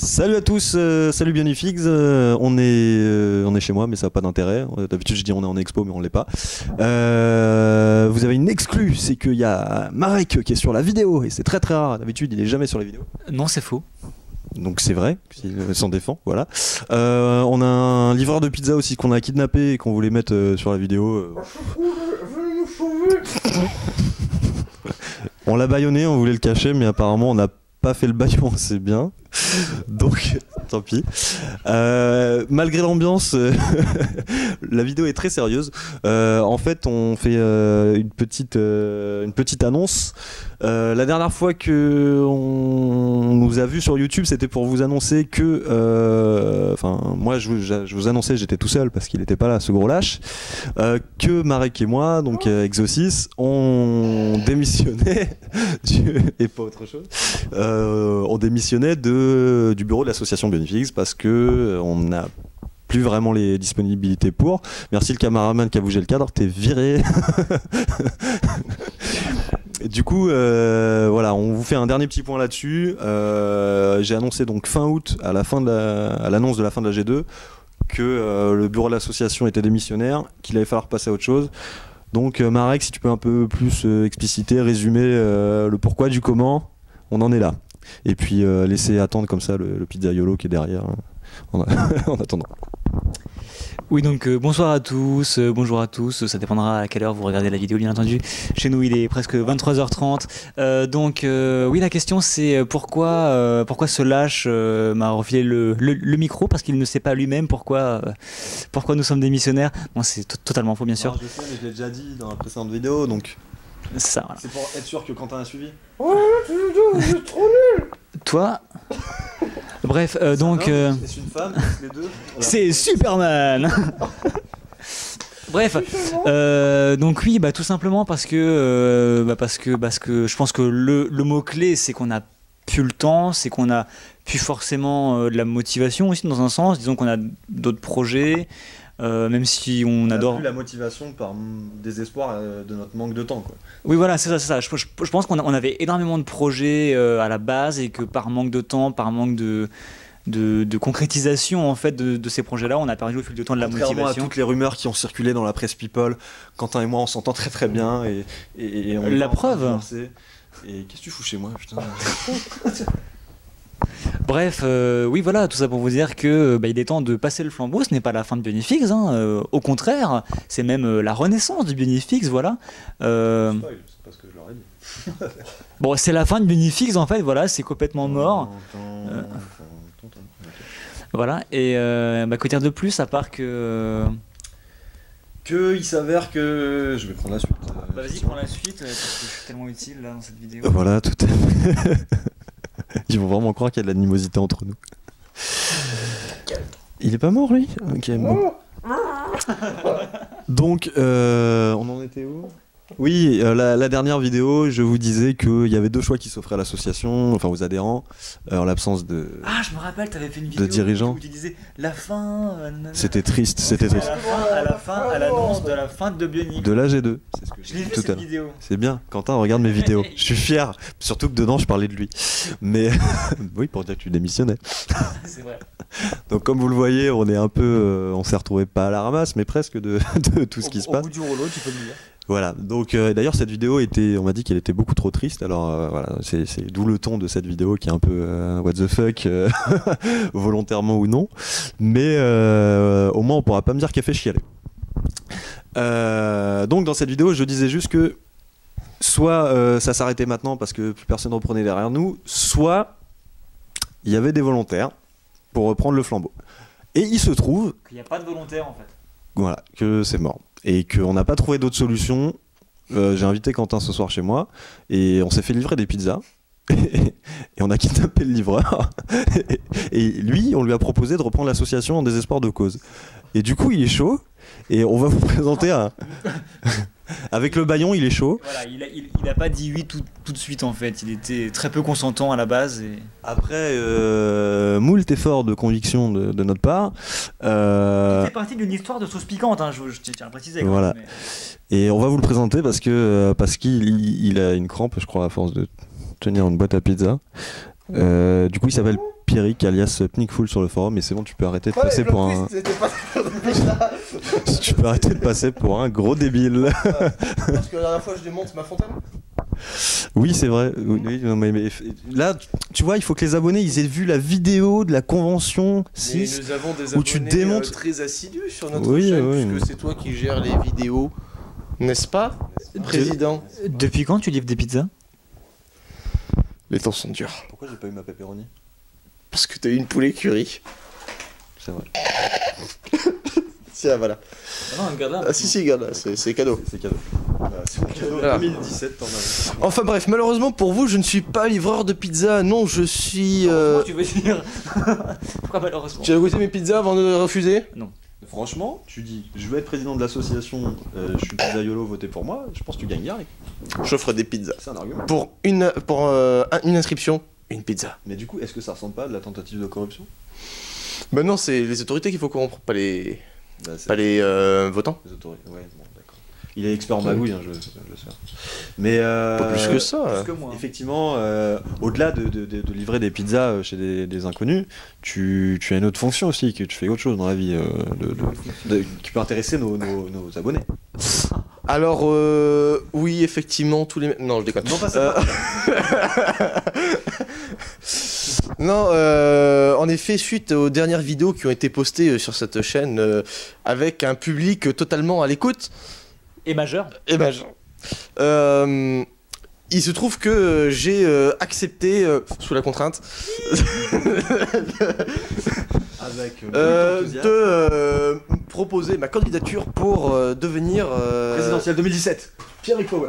Salut à tous, salut Bionifix, on est chez moi mais ça n'a pas d'intérêt, d'habitude je dis on est en expo mais on l'est pas. Vous avez une exclue, c'est qu'il y a Marek qui est sur la vidéo et c'est très très rare, d'habitude il est jamais sur la vidéo. Non, c'est faux. Donc c'est vrai, il s'en défend, voilà. On a un livreur de pizza aussi qu'on a kidnappé et qu'on voulait mettre sur la vidéo. On l'a bâillonné, on voulait le cacher mais apparemment on n'a pas fait le baillon, c'est bien. Donc, tant pis. Malgré l'ambiance, la vidéo est très sérieuse. En fait, on fait une petite annonce. La dernière fois que on nous a vu sur YouTube, c'était pour vous annoncer que, enfin, moi, je vous annonçais, j'étais tout seul parce qu'il n'était pas là, ce gros lâche, que Marek et moi, donc Exo6, on démissionnait et pas autre chose. On démissionnait du bureau de l'association Bionifix parce que on n'a plus vraiment les disponibilités pour. Merci le caméraman qui a bougé le cadre, t'es viré. Du coup, voilà, on vous fait un dernier petit point là-dessus. J'ai annoncé donc fin août, à l'annonce de la fin de la G2, que le bureau de l'association était démissionnaire, qu'il allait falloir passer à autre chose. Donc Marek, si tu peux un peu plus expliciter, résumer le pourquoi du comment, on en est là. Et puis laisser attendre comme ça le pizzaiolo qui est derrière en attendant. Oui, donc bonsoir à tous, bonjour à tous, ça dépendra à quelle heure vous regardez la vidéo bien entendu. Chez nous il est presque 23h30, oui, la question c'est pourquoi ce lâche m'a refilé le micro, parce qu'il ne sait pas lui-même pourquoi nous sommes démissionnaires. Bon, c'est totalement faux bien sûr. Alors, je sais, mais je l'ai déjà dit dans la précédente vidéo, donc ça, voilà. C'est pour être sûr que Quentin a suivi. Ouais, vous êtes trop nul. Toi bref, donc... C'est une femme, les deux. Voilà. C'est Superman. Bref, donc oui, tout simplement parce que je pense que le mot-clé, c'est qu'on n'a plus le temps, c'est qu'on a plus forcément de la motivation aussi dans un sens, disons qu'on a d'autres projets, même si on adore... plus la motivation par désespoir de notre manque de temps, quoi. Oui, voilà, c'est ça. Je pense qu'on avait énormément de projets à la base et que par manque de temps, par manque de concrétisation en fait de ces projets-là, on a perdu au fil du temps de la motivation. Contrairement à toutes les rumeurs qui ont circulé dans la presse People, Quentin et moi on s'entend très très bien et on la preuve. Et qu'est-ce que tu fous chez moi, putain. Bref, oui voilà, tout ça pour vous dire que il est temps de passer le flambeau. Ce n'est pas la fin de Bionifix, au contraire, c'est même la renaissance du Bionifix, voilà. C'est pas ce que je leur ai dit. Bon, c'est la fin de Bionifix en fait, voilà, c'est complètement mort. Voilà, et que dire de plus à part que il s'avère que... Je vais prendre la suite. Vas-y, prends la suite, parce que je suis tellement utile là dans cette vidéo. Voilà, tout à fait. Ils vont vraiment croire qu'il y a de l'animosité entre nous. Il est pas mort lui? Ok, bon. Donc, on en était où? Oui, la dernière vidéo, je vous disais qu'il y avait deux choix qui s'offraient à l'association, enfin aux adhérents, en l'absence de... Ah, je me rappelle, tu avais fait une vidéo dirigeants. Où tu disais la fin... C'était triste, c'était triste. À l'annonce de la fin de Bionifix. De la G2. C'est ce que je l'ai vu cette vidéo. C'est bien, Quentin regarde mes vidéos. Je suis fier, surtout que dedans je parlais de lui. Mais oui, pour dire que tu démissionnais. C'est vrai. Donc comme vous le voyez, on est un peu... on s'est retrouvé pas à la ramasse, mais presque de tout ce qui se passe. Au bout du rouleau, tu peux me dire. Voilà, donc d'ailleurs cette vidéo on m'a dit qu'elle était beaucoup trop triste, alors voilà, c'est d'où le ton de cette vidéo qui est un peu what the fuck, volontairement ou non, mais au moins on pourra pas me dire qu'elle fait chialer. Donc dans cette vidéo je disais juste que soit ça s'arrêtait maintenant parce que plus personne ne reprenait derrière nous, soit il y avait des volontaires pour reprendre le flambeau. Et il se trouve qu'il n'y a pas de volontaires en fait. Voilà, que c'est mort. Et qu'on n'a pas trouvé d'autre solution. J'ai invité Quentin ce soir chez moi et on s'est fait livrer des pizzas. Et on a kidnappé le livreur. Et lui, on lui a proposé de reprendre l'association en désespoir de cause. Et du coup, il est chaud. Et on va vous présenter un... Avec le baillon, il est chaud. Voilà, il a pas dit oui tout de suite en fait. Il était très peu consentant à la base. Et... Après, moult efforts de conviction de notre part. C'est parti d'une histoire de sauce piquante, je tiens à préciser. Voilà. Mais... Et on va vous le présenter parce qu'il a une crampe, je crois, à force de tenir une boîte à pizza. Du coup, il s'appelle Pierrick, alias Pnickful sur le forum, et c'est bon, tu peux arrêter de passer pour un. Tu peux arrêter de passer pour un gros débile. Parce que la dernière fois, je démonte ma fontaine. Oui, c'est vrai. Oui, non, mais là, tu vois, il faut que les abonnés ils aient vu la vidéo de la convention 6 nous avons des où tu abonnés démontes. très assidus sur notre Oui, chaîne, oui. puisque c'est toi qui gères les vidéos, n'est-ce pas, président? Depuis quand tu livres des pizzas? Les temps sont durs. Pourquoi j'ai pas eu ma pepperoni? Parce que t'as eu une poulet curry. C'est vrai. Tiens, voilà. Ah non, regarde là. Ah si, regarde, là, c'est cadeau. C'est cadeau. C'est mon cadeau Voilà. 2017, t'en as. Enfin bref, malheureusement pour vous, je ne suis pas livreur de pizza. Non, je suis... Pourquoi tu veux dire? Pourquoi malheureusement? Tu as goûté mes pizzas avant de refuser? Franchement, tu dis, je veux être président de l'association, je suis pizzaiolo, votez pour moi, je pense que tu gagnes direct. J'offre des pizzas. C'est un argument. Pour une inscription, une pizza. Mais du coup, est-ce que ça ressemble pas à de la tentative de corruption? Bah non, c'est les autorités qu'il faut corrompre, pas les C'est votants. les autorités. Ouais, bon, d'accord. Il est expert en magouille, hein, je sais. Mais Pas plus que ça. Plus que moi. effectivement, au-delà de livrer des pizzas chez des inconnus, tu as une autre fonction aussi, que tu fais autre chose dans la vie, qui peut intéresser nos abonnés. Alors, oui, effectivement, tous les... Non, je déconne. Non, pas ça. Non, en effet, suite aux dernières vidéos qui ont été postées sur cette chaîne, avec un public totalement à l'écoute, Et majeur? eh ben, il se trouve que j'ai accepté, sous la contrainte, Avec de proposer ma candidature pour devenir... présidentielle 2017. Pierrick Power.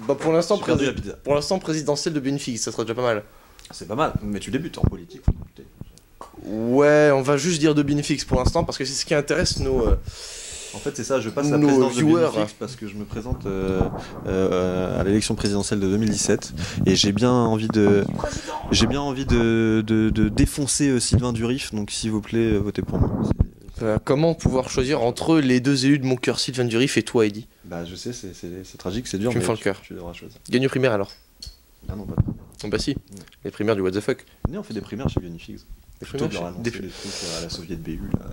Bah, pour l'instant, J'ai perdu la pizza. pour l'instant, présidentielle de Benfica, ça sera déjà pas mal. C'est pas mal, mais tu débutes en politique. Faut débuter. Ouais, on va juste dire de Benefix pour l'instant parce que c'est ce qui intéresse nos. En fait, c'est ça, je passe la Nos présidence de viewers. Benefix parce que je me présente à l'élection présidentielle de 2017 et j'ai bien envie de défoncer Sylvain Durif, donc s'il vous plaît, votez pour moi. Comment pouvoir choisir entre les deux élus de mon cœur, Sylvain Durif et toi, Eddy? Bah, je sais, c'est tragique, c'est dur, Tu me mais fends le cœur. tu devras choisir. Gagne aux primaires alors. Ah non, pas Oh, bah si, les primaires du what the fuck. on fait des primaires chez Benefix. Les Plutôt primaires, que de leur annoncer des- des trucs à la Soviet BU là.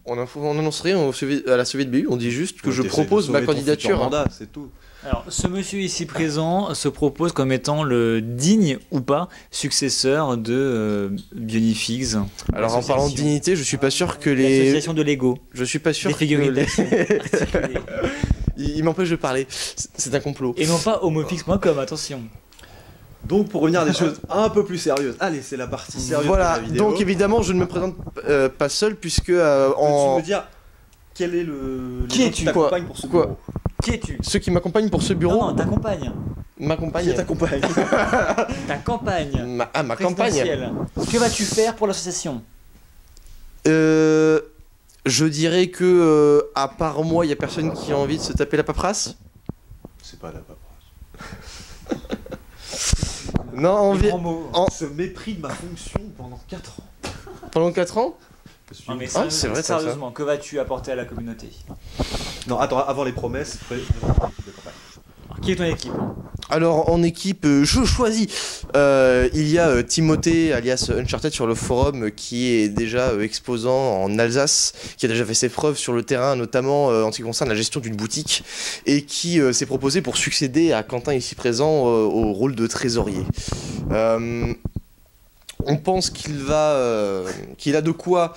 on annonce rien à la Soviet BU, on dit juste que je T'essaies de propose ma sauver ton candidature. futur mandat, c'est tout. Alors, ce monsieur ici présent se propose comme étant le digne ou pas successeur de Bionifix. Alors en parlant de dignité, je suis pas sûr que les. L'association de Lego. Je suis pas sûr Des que figurines les... d'action articulées. Il m'empêche de parler. C'est un complot. Et non pas homofix.com, attention. Donc pour revenir à des choses un peu plus sérieuses. Allez, c'est la partie sérieuse Voilà, de la vidéo. donc évidemment je ne me présente pas seul puisque Peux-tu en... me dire quel est le Qui les gens es-tu, qui t'accompagnent pour ce Quoi bureau? Qui es-tu? ceux qui m'accompagnent pour ce bureau Non, ta compagne. Qui m'accompagnent. t'accompagne? Ta campagne. Ma campagne. présidentielle. Que vas-tu faire pour l'association? Je dirais que à part moi, il y a personne qui a envie de se taper la paperasse. C'est pas la paperasse. Non, en Les vi- grands mots. Ce mépris de ma fonction pendant 4 ans. pendant 4 ans. Non, mais Ah, c'est vrai, ça. sérieusement, que vas-tu apporter à la communauté? Non, attends, avant les promesses, de campagne. Alors, qui est ton équipe? Alors en équipe, je choisis. Il y a Timothée alias Uncharted sur le forum qui est déjà exposant en Alsace, qui a déjà fait ses preuves sur le terrain, notamment en ce qui concerne la gestion d'une boutique, et qui s'est proposé pour succéder à Quentin ici présent au rôle de trésorier. On pense qu'il a de quoi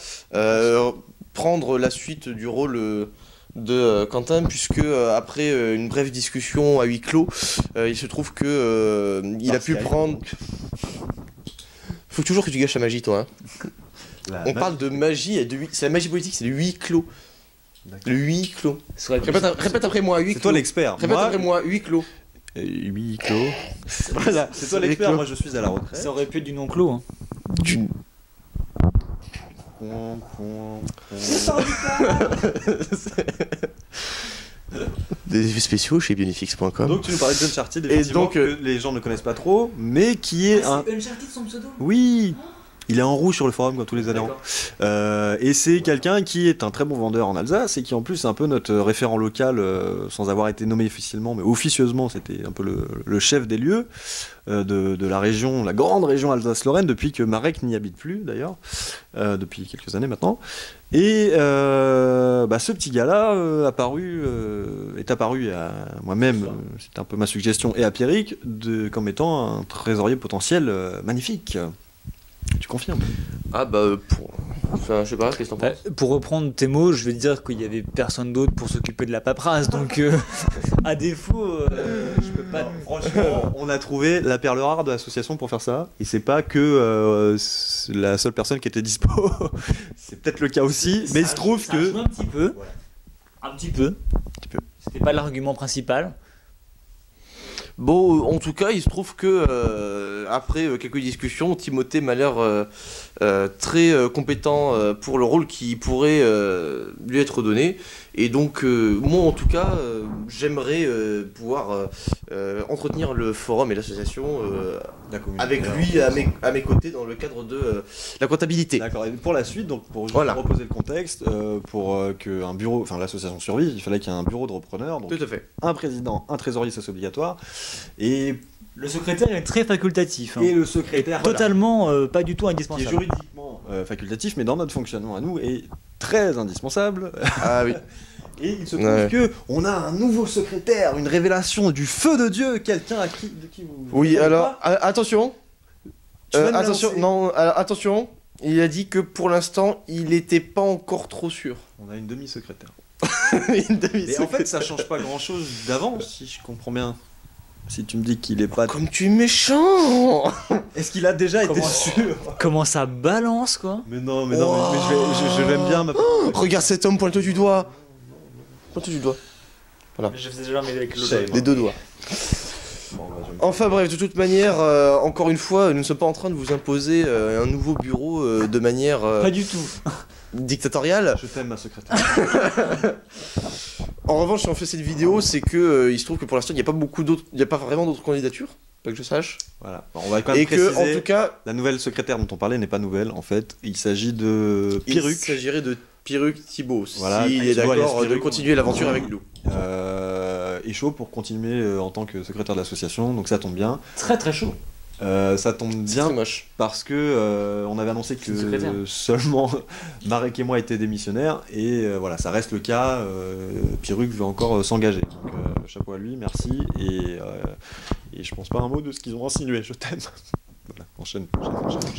prendre la suite du rôle de Quentin, puisque après une brève discussion à huis clos, il se trouve que il a pu prendre... Faut toujours que tu gâches la magie, toi. Hein. On parle de magie, et c'est la magie politique, c'est le huis clos. Le huis clos. Répète après moi, huis C'est clos. toi l'expert. Répète après moi, huis clos. Huis clos. Voilà. C'est toi l'expert, moi je suis à la retraite. Ça aurait pu être du non-clos. Hein. Des effets spéciaux chez Bionifix.com. Donc tu nous parlais de Uncharted, Et effectivement, donc, que les gens ne connaissent pas trop, mais qui est un... Uncharted son pseudo? Oui. Il est en rouge sur le forum comme tous les adhérents. Et c'est quelqu'un qui est un très bon vendeur en Alsace et qui en plus est un peu notre référent local, sans avoir été nommé officiellement, mais officieusement c'était un peu le chef des lieux de la région, la grande région Alsace-Lorraine, depuis que Marek n'y habite plus d'ailleurs, depuis quelques années maintenant. Et ce petit gars-là est apparu à moi-même, c'était un peu ma suggestion, et à Pierrick, comme étant un trésorier potentiel magnifique. Tu confirmes? Ah enfin, je sais pas, qu'est-ce que t'en penses? Pour reprendre tes mots, je vais te dire qu'il y avait personne d'autre pour s'occuper de la paperasse, donc à défaut, je peux pas. Franchement, on a trouvé la perle rare de l'association pour faire ça, et c'est pas que la seule personne qui était dispo. C'est peut-être le cas aussi, mais il se trouve ça que joue un petit peu, un petit peu. C'était pas l'argument principal. Bon, en tout cas, il se trouve que après quelques discussions, Timothée m'a l'air très compétent pour le rôle qui pourrait lui être donné. Et donc, moi, en tout cas, j'aimerais pouvoir entretenir le forum et l'association avec lui à mes côtés dans le cadre de la comptabilité. D'accord, et pour la suite, donc pour juste Voilà. reposer le contexte, pour que un bureau, enfin l'association survive, il fallait qu'il y ait un bureau de repreneurs, donc Tout à fait. un président, un trésorier, ça c'est obligatoire, et Le secrétaire est très facultatif. et le secrétaire Totalement pas du tout qui est indispensable. juridiquement facultatif, mais dans notre fonctionnement à nous est très indispensable. Ah oui. Et il se trouve que on a un nouveau secrétaire, une révélation du feu de Dieu, quelqu'un de qui vous. Oui, vous alors, pas attention. Tu vas me Attention, lancer. non, alors, attention. Il a dit que pour l'instant, il n'était pas encore trop sûr. On a une demi-secrétaire. Une Mais en fait, ça change pas grand-chose d'avant, si je comprends bien. Si tu me dis qu'il est pas. Comme tu es méchant. Est-ce qu'il a déjà été Comment- sûr? Comment ça balance, quoi. Mais non, mais je l'aime bien. Regarde cet homme, pointe du doigt. Pointe du doigt. Je faisais jamais avec Shame. Les deux doigts. Bon, bah, Enfin bref, de toute manière, encore une fois, nous ne sommes pas en train de vous imposer un nouveau bureau de manière Pas du tout. dictatoriale. je t'aime, ma secrétaire. En revanche, si on fait cette vidéo, c'est que il se trouve que pour l'instant, il n'y a pas beaucoup d'autres, il n'y a pas vraiment d'autres candidatures, pas que je sache. Voilà. Bon, on va quand même Et que, préciser. en tout cas, La nouvelle secrétaire dont on parlait n'est pas nouvelle, en fait. Il s'agit de Pierruc. il s'agirait de Pierruc Thibault, Voilà, s'il est Thibault alias d'accord de Pierruc. continuer l'aventure avec nous. Est chaud pour continuer en tant que secrétaire de l'association, donc ça tombe bien. Très très chaud. Ça tombe C'est bien très moche. parce que on avait annoncé C'est une secrétaire. que seulement Marek et moi étaient démissionnaires et voilà, ça reste le cas. Pierruc veut encore s'engager. Donc chapeau à lui, merci et je pense pas un mot de ce qu'ils ont insinué. Je t'aime. Voilà, enchaîne.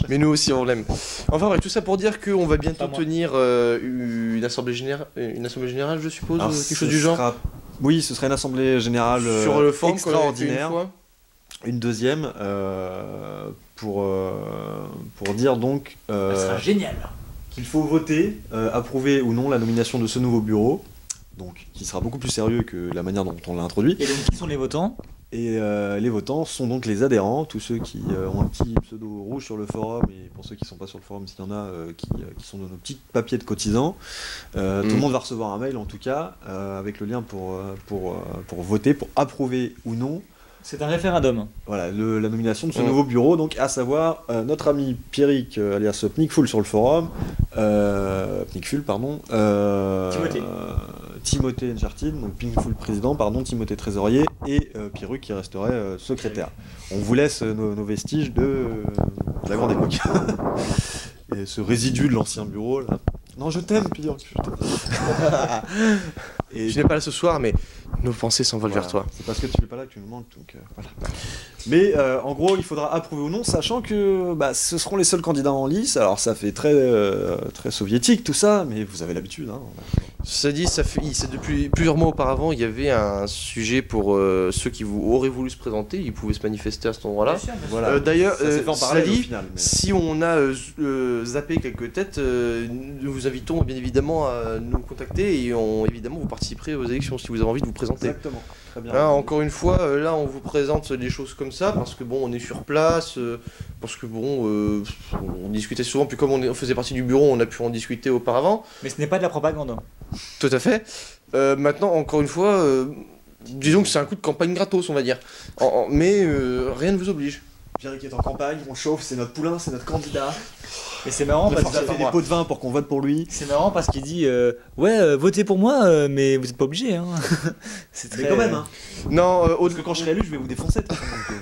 Mais nous aussi, on l'aime. Enfin bref, tout ça pour dire qu'on va bientôt Pas moi. tenir une assemblée générale, je suppose, Alors, quelque ce chose du genre. Oui, ce serait une assemblée générale Sur le forum qu'on avait fait extraordinaire. une fois. Une deuxième pour dire donc Ça sera génial. qu'il faut voter, approuver ou non la nomination de ce nouveau bureau, donc qui sera beaucoup plus sérieux que la manière dont on l'a introduit. Et donc, qui sont les votants? Et les votants sont donc les adhérents, tous ceux qui ont un petit pseudo rouge sur le forum, et pour ceux qui ne sont pas sur le forum, s'il y en a qui sont dans nos petits papiers de cotisants. Tout le monde va recevoir un mail en tout cas, avec le lien pour voter, pour approuver ou non. C'est un référendum. Voilà, la nomination de ce nouveau bureau, donc à savoir notre ami Pierrick, alias Pnickful sur le forum, Pnickful, pardon, Timothée Uncharted, donc Pnickful président, pardon, Timothée trésorier, et Pierruc qui resterait secrétaire. On vous laisse nos vestiges de la grande époque. Et ce résidu de l'ancien bureau, là. Non, je t'aime, Pierruc, je t'aime. Et Je n'ai pas là ce soir, mais nos pensées s'envolent voilà. vers toi. C'est parce que tu n'es pas là que tu nous manques, donc voilà. Mais en gros, il faudra approuver ou non, sachant que ce seront les seuls candidats en lice. Alors ça fait très soviétique tout ça, mais vous avez l'habitude. Hein. Cela dit, c'est depuis plusieurs mois auparavant, il y avait un sujet pour ceux qui auraient voulu se présenter, ils pouvaient se manifester à cet endroit-là. Voilà. D'ailleurs, Ça s'est fait en cela parallèle au dit, final. Mais... si on a zappé quelques têtes, nous vous invitons bien évidemment à nous contacter et évidemment vous participerez aux élections si vous avez envie de vous présenter. Exactement. Très bien. Hein, encore une fois, là on vous présente des choses comme ça parce que bon, on est sur place, parce que bon, on discutait souvent, puis comme on faisait partie du bureau, on a pu en discuter auparavant. Mais ce n'est pas de la propagande. Tout à fait. Maintenant, encore une fois, disons que c'est un coup de campagne gratos, on va dire. Mais rien ne vous oblige. Pierrick est en campagne, on chauffe, c'est notre poulain, c'est notre candidat. Mais c'est marrant Il parce a fait des pots de vin pour qu'on vote pour lui. c'est marrant parce qu'il dit ouais votez pour moi mais vous êtes pas obligé hein. C'est très Mais quand même, hein. Non, Parce que quand je serai élu, je vais vous défoncer de toute façon.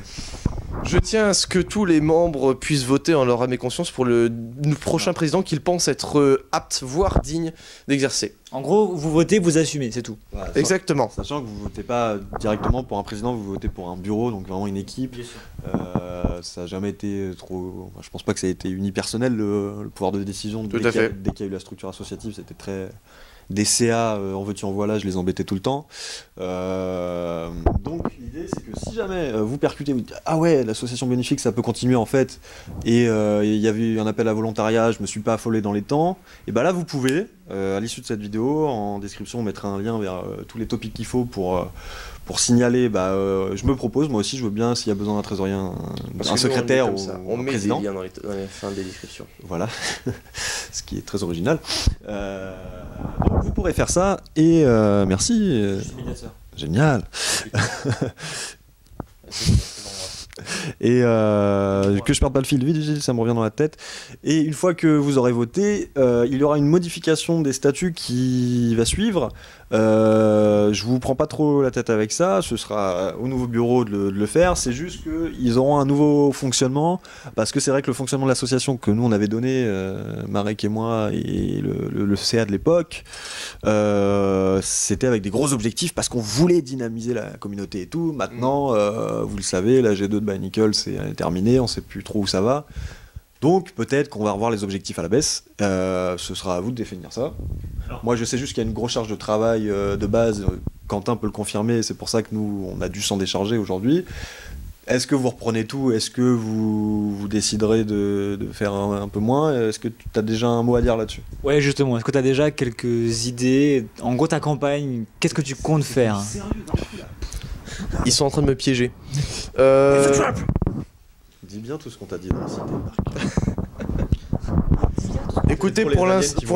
je tiens à ce que tous les membres puissent voter en leur âme et conscience pour le prochain président qu'ils pensent être apte, voire digne d'exercer. En gros vous votez vous assumez c'est tout. Voilà, Exactement. Sachant que vous votez pas directement pour un président, vous votez pour un bureau, donc vraiment une équipe. Ça n'a jamais été trop. Enfin, je pense pas que ça ait été unipersonnel le pouvoir de décision. Tout à fait. Dès qu'il y a eu la structure associative, c'était très. Des CA en veux-tu en voilà, je les embêtais tout le temps. Donc l'idée c'est que si jamais vous percutez, vous dites ah ouais l'association bénéfique ça peut continuer en fait, et il y avait eu un appel à volontariat, je me suis pas affolé dans les temps, et bah là vous pouvez, à l'issue de cette vidéo, en description on mettra un lien vers tous les topics qu'il faut pour signaler, je me propose, moi aussi je veux bien s'il y a besoin d'un trésorier, un secrétaire ou on un met président. des liens dans les fins des descriptions. Voilà, ce qui est très original. Donc vous pourrez faire ça et merci. Génial. Et que je perde pas le fil vite, ça me revient dans la tête. Et une fois que vous aurez voté, il y aura une modification des statuts qui va suivre. Je vous prends pas trop la tête avec ça, ce sera au nouveau bureau de le faire. C'est juste qu'ils auront un nouveau fonctionnement, parce que c'est vrai que le fonctionnement de l'association que nous on avait donné, Marek et moi et le CA de l'époque, c'était avec des gros objectifs parce qu'on voulait dynamiser la communauté et tout. Maintenant, vous le savez, la G2 de Bionicle c'est terminé, on sait plus trop où ça va. Donc peut-être qu'on va revoir les objectifs à la baisse, ce sera à vous de définir ça. Moi je sais juste qu'il y a une grosse charge de travail de base, Quentin peut le confirmer, c'est pour ça que nous on a dû s'en décharger aujourd'hui. Est-ce que vous reprenez tout? Est-ce que vous déciderez de faire un peu moins? Est-ce que tu as déjà un mot à dire là-dessus? Ouais justement, est-ce que tu as déjà quelques idées? En gros ta campagne, qu'est-ce que tu comptes faire? Ils sont en train de me piéger. Dis bien tout ce qu'on t'a dit dans la cité, Marc. Écoutez, pour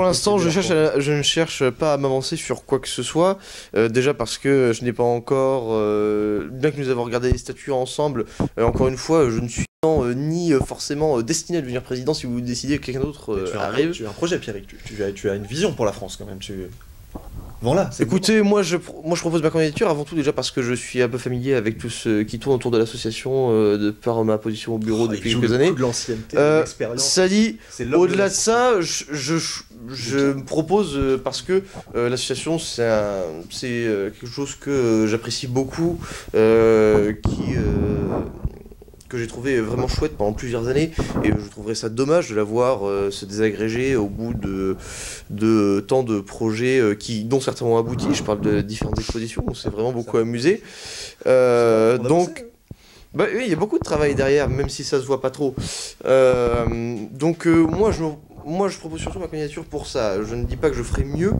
l'instant, je ne cherche pas à m'avancer sur quoi que ce soit. Déjà parce que je n'ai pas encore, bien que nous avons regardé les statuts ensemble, encore une fois, je ne suis ni forcément destiné à devenir président si vous décidez que quelqu'un d'autre arrive. Tu as un projet, Pierrick. Tu as une vision pour la France quand même. Voilà. Écoutez, moi je propose ma candidature avant tout déjà parce que je suis un peu familier avec tout ce qui tourne autour de l'association de par ma position au bureau depuis quelques années. De l'ancienneté, de l'expérience. Ça dit, au-delà de ça, je me propose parce que l'association c'est quelque chose que j'apprécie beaucoup, que j'ai trouvé vraiment chouette pendant plusieurs années, et je trouverais ça dommage de la voir se désagréger au bout de tant de projets dont certains ont abouti. Je parle de différentes expositions, on s'est vraiment beaucoup amusé. Donc, oui, il y a beaucoup de travail derrière, même si ça se voit pas trop. Moi je propose surtout ma candidature pour ça. Je ne dis pas que je ferai mieux,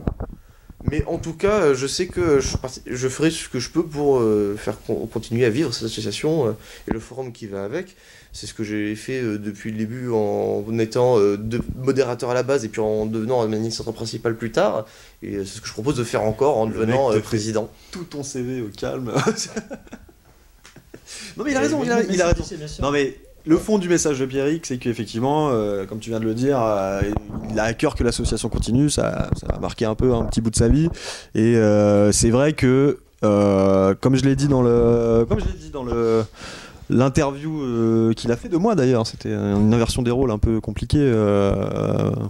mais en tout cas, je sais que je ferai ce que je peux pour faire continuer à vivre cette association et le forum qui va avec. C'est ce que j'ai fait depuis le début en étant modérateur à la base et puis en devenant administrateur principal plus tard. Et c'est ce que je propose de faire encore en devenant président. Tout ton CV au calme. Non mais il a raison, il a raison. Non mais le fond du message de Pierrick, c'est qu'effectivement, comme tu viens de le dire, il a à cœur que l'association continue, ça a marqué un petit bout de sa vie. Et c'est vrai que, comme je l'ai dit dans l'interview qu'il a fait de moi d'ailleurs, c'était une inversion des rôles un peu compliquée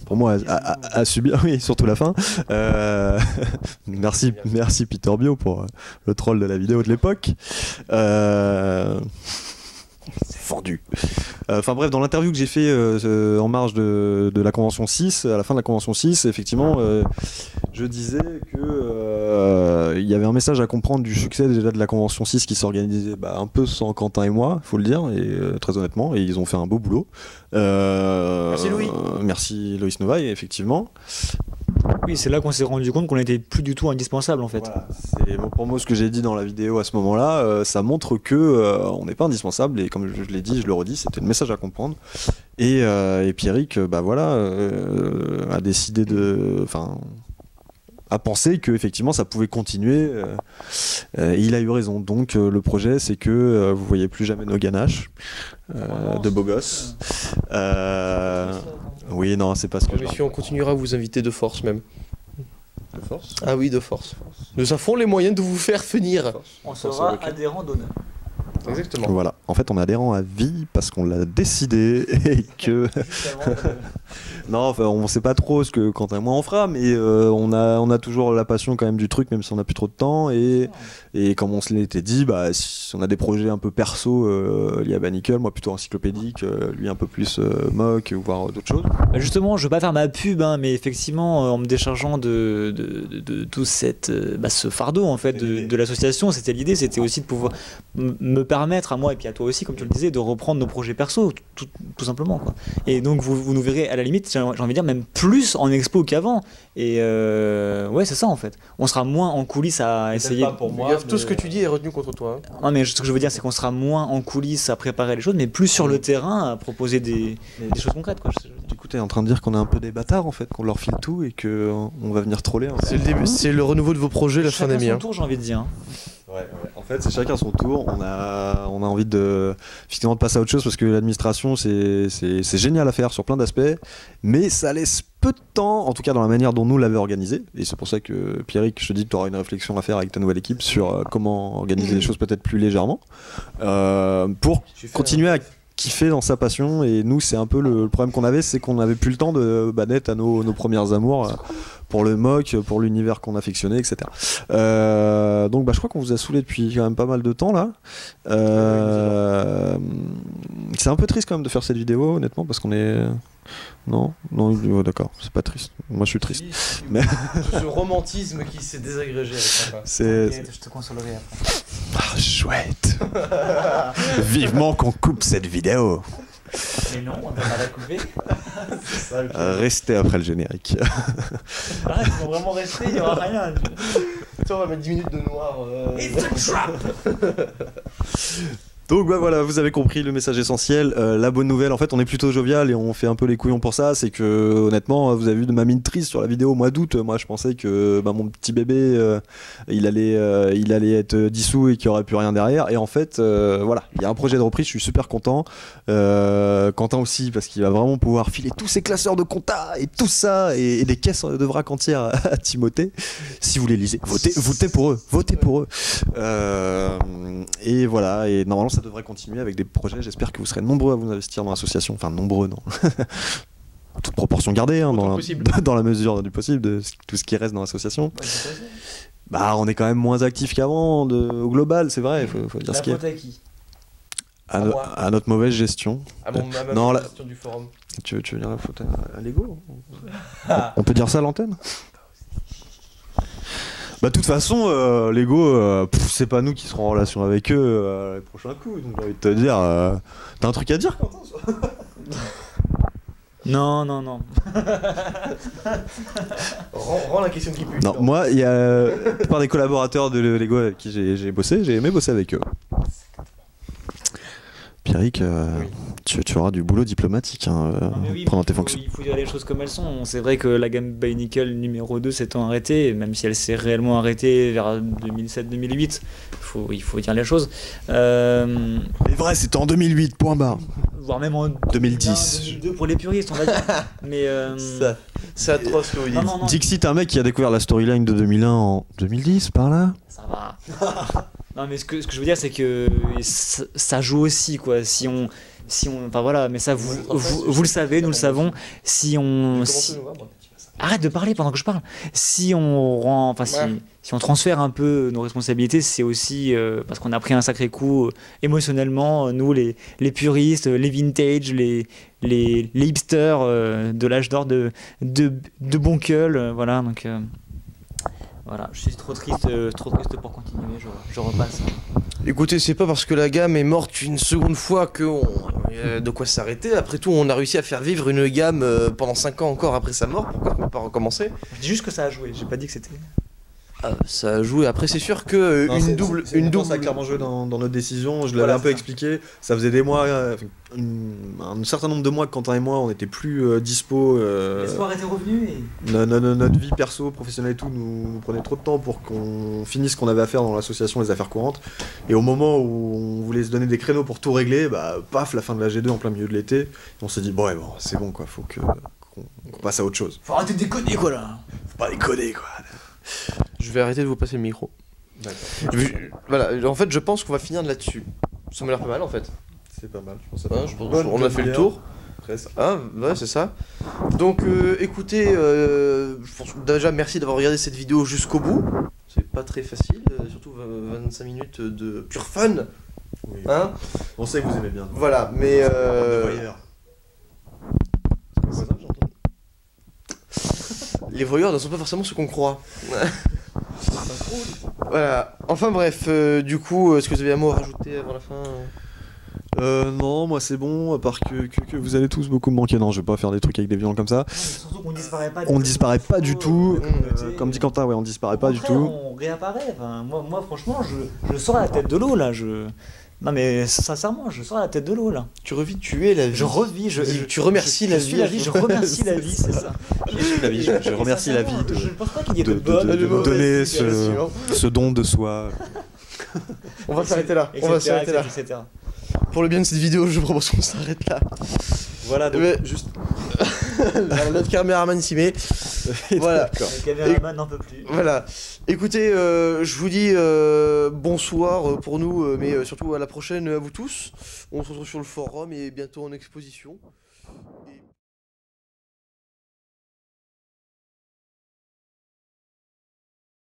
pour moi à subir, oui, surtout la fin. Merci Peter Bio pour le troll de la vidéo de l'époque. Vendu. Enfin bref, dans l'interview que j'ai fait en marge de la Convention 6, à la fin de la Convention 6, effectivement, je disais que il y avait un message à comprendre du succès déjà de la Convention 6 qui s'organisait un peu sans Quentin et moi, faut le dire, et très honnêtement, et ils ont fait un beau boulot. Merci Louis. Merci Loïs Novaille, effectivement. Oui, c'est là qu'on s'est rendu compte qu'on n'était plus du tout indispensable en fait. Voilà, c'est mot pour mot ce que j'ai dit dans la vidéo à ce moment-là. Ça montre que on n'est pas indispensable, et comme je l'ai dit, je le redis, c'était le message à comprendre. Et Pierrick, a décidé de, a pensé que effectivement ça pouvait continuer. Et il a eu raison. Donc le projet, c'est que vous voyez plus jamais nos ganaches de beaux gosses. Oui, non, c'est pas ce que. Monsieur, on continuera à vous inviter de force même. De force. Ah oui, de force. Nous avons les moyens de vous faire venir. On sera adhérent d'honneur. Exactement. Voilà. En fait, on est adhérent à vie parce qu'on l'a décidé et que. Non, enfin, on sait pas trop ce que Quentin et moi on fera, mais on a toujours la passion quand même du truc, même si on a plus trop de temps. Et comme on se l'était dit, bah, si on a des projets un peu perso liés à Bannickel, moi plutôt encyclopédique, lui un peu plus mock, voire d'autres choses. Bah justement, je veux pas faire ma pub, hein, mais effectivement, en me déchargeant de tout ce fardeau en fait de l'association, c'était l'idée, c'était aussi de pouvoir me permettre à moi et puis à toi aussi, comme tu le disais, de reprendre nos projets perso, tout simplement, quoi. Et donc vous nous verrez à la limite, j'ai envie de dire même plus en expo qu'avant. Et ouais, c'est ça en fait. On sera moins en coulisses à essayer. Pas pour moi, tout ce que tu dis est retenu contre toi. Non, mais ce que je veux dire, c'est qu'on sera moins en coulisses à préparer les choses, mais plus sur le terrain à proposer des choses concrètes, quoi. Du coup, t'es en train de dire qu'on est un peu des bâtards en fait, qu'on leur file tout et que on va venir troller. Hein. C'est le début, c'est le renouveau de vos projets, la fin d'année. Chacun son tour, j'ai envie de dire. Ouais. En fait, c'est chacun son tour. On a envie effectivement de passer à autre chose parce que l'administration, c'est génial à faire sur plein d'aspects, mais ça laisse peu de temps, en tout cas dans la manière dont nous l'avons organisé. Et c'est pour ça que Pierrick, je te dis que tu auras une réflexion à faire avec ta nouvelle équipe sur comment organiser les choses peut-être plus légèrement pour continuer à kiffer dans sa passion. Et nous, c'est un peu le problème qu'on avait, c'est qu'on n'avait plus le temps d'être à nos premières amours pour le mock, pour l'univers qu'on affectionnait, etc. Donc je crois qu'on vous a saoulé depuis quand même pas mal de temps là. C'est un peu triste quand même de faire cette vidéo, honnêtement, parce qu'on est... Non, oh, d'accord, c'est pas triste. Moi je suis triste. Mais... Ce romantisme qui s'est désagrégé avec ça. Je te consolerai après. Ah, chouette. Vivement qu'on coupe cette vidéo. Mais non, on va pas la couper. Restez après le générique. Ah, ils vont vraiment rester, il n'y aura rien. Attends, on va mettre 10 minutes de noir. It's a trap. Donc voilà, vous avez compris le message essentiel. La bonne nouvelle, en fait, on est plutôt jovial et on fait un peu les couillons pour ça. C'est que honnêtement, vous avez vu de ma mine triste sur la vidéo au mois d'août. Moi, je pensais que mon petit bébé, il allait être dissous et qu'il n'y aurait plus rien derrière. Et en fait, voilà, il y a un projet de reprise. Je suis super content. Quentin aussi, parce qu'il va vraiment pouvoir filer tous ses classeurs de compta et tout ça et des caisses de vrac entières à Timothée. Si vous les lisez, votez pour eux. Votez pour eux. Et voilà. Et normalement, ça devrait continuer avec des projets. J'espère que vous serez nombreux à vous investir dans l'association. Enfin, nombreux, non. Toute proportion gardée, hein, dans la mesure du possible, de tout ce qui reste dans l'association. Bah, on est quand même moins actifs qu'avant au global, c'est vrai. Faut dire ce qu'il y a. La faute à qui ? À notre mauvaise gestion. À ma gestion du forum. Tu veux dire la faute à l'ego ? On peut dire ça à l'antenne ? Bah de toute façon, Lego, c'est pas nous qui serons en relation avec eux les prochains coups. Donc j'ai envie de te dire, t'as un truc à dire, Quentin ? Non. Rends la question qui pue. Non, moi, il y a la plupart des collaborateurs de Lego avec qui j'ai bossé, j'ai aimé bosser avec eux. Pierrick, oui. tu auras du boulot diplomatique pendant tes fonctions. Il faut dire les choses comme elles sont. C'est vrai que la gamme Bannickel numéro 2 s'étant arrêtée, même si elle s'est réellement arrêtée vers 2007-2008, il faut dire les choses. Mais vrai, c'était en 2008, point barre. Voire même en 2010. 2002 pour les puristes, on va dire. Mais c'est atroce ce que vous dites. Non. Dixit, un mec qui a découvert la storyline de 2001 en 2010, par là. Ça va. Non, mais ce que je veux dire, c'est que ça joue aussi, quoi. Si on, enfin voilà, mais ça, vous le savez, nous le savons. Si on, arrête de parler pendant que je parle. Si on transfère un peu nos responsabilités, c'est aussi parce qu'on a pris un sacré coup émotionnellement. Nous, les puristes, les vintage, les hipsters de l'âge d'or de Bonqueul, voilà. Donc. Voilà, je suis trop triste pour continuer, je repasse. Écoutez, c'est pas parce que la gamme est morte une seconde fois qu'on de quoi s'arrêter. Après tout, on a réussi à faire vivre une gamme pendant 5 ans encore après sa mort. Pourquoi on ne peut pas recommencer ? Je dis juste que ça a joué, j'ai pas dit que c'était... Ça a joué. Après, c'est sûr que Non, une double. Ça a clairement joué dans notre décision. Je l'avais Voilà, un peu c'est ça. expliqué. Ça faisait des mois, un certain nombre de mois que Quentin et moi, on n'était plus dispo. L'espoir était revenu et... Notre vie perso, professionnelle et tout nous prenait trop de temps pour qu'on finisse ce qu'on avait à faire dans l'association Les Affaires Courantes. Et au moment où on voulait se donner des créneaux pour tout régler, bah paf, la fin de la G2 en plein milieu de l'été. Et on s'est dit, bon, c'est bon quoi, faut qu'on passe à autre chose. Faut arrêter de déconner quoi là. Faut pas déconner quoi. Je vais arrêter de vous passer le micro. D'accord. Voilà, en fait, je pense qu'on va finir là-dessus. Ça m'a l'air pas mal en fait. C'est pas mal, je pense. Hein, je pense qu'on a fait le tour. Presque. Ah, ouais, c'est ça. Donc, écoutez, je pense déjà merci d'avoir regardé cette vidéo jusqu'au bout. C'est pas très facile, surtout 25 minutes de pur fun. Oui. Hein, On sait que vous aimez bien. voilà, mais. Les voyeurs ne sont pas forcément ce qu'on croit. Voilà. Enfin bref, du coup, est-ce que vous avez un mot à rajouter avant la fin? Non, moi c'est bon, à part que vous allez tous beaucoup me manquer. Non, je vais pas faire des trucs avec des violons comme ça. Surtout qu'on disparaît pas. On disparaît pas du tout. Mmh. Comme dit Quentin, ouais, on disparaît pas du Après, tout. On réapparaît. Enfin, moi franchement, je sors à la tête de l'eau là. Non mais sincèrement, je sors à la tête de l'eau là. Tu revis, tu es la vie. Je revis, Tu remercies la je suis vie. la vie, je remercie la vie, c'est ça. La vie, je remercie la vie Je pense pas qu'il y ait de de donner bien ce don de soi. On va s'arrêter là. On va s'arrêter là. etc. Pour le bien de cette vidéo, je propose qu'on s'arrête là. Voilà, donc Mais- juste. Notre caméraman s'y met. Voilà. D'accord. Le caméraman n'en peut plus. Voilà. Écoutez, je vous dis bonsoir pour nous, mais surtout à la prochaine à vous tous. On se retrouve sur le forum et bientôt en exposition. Et-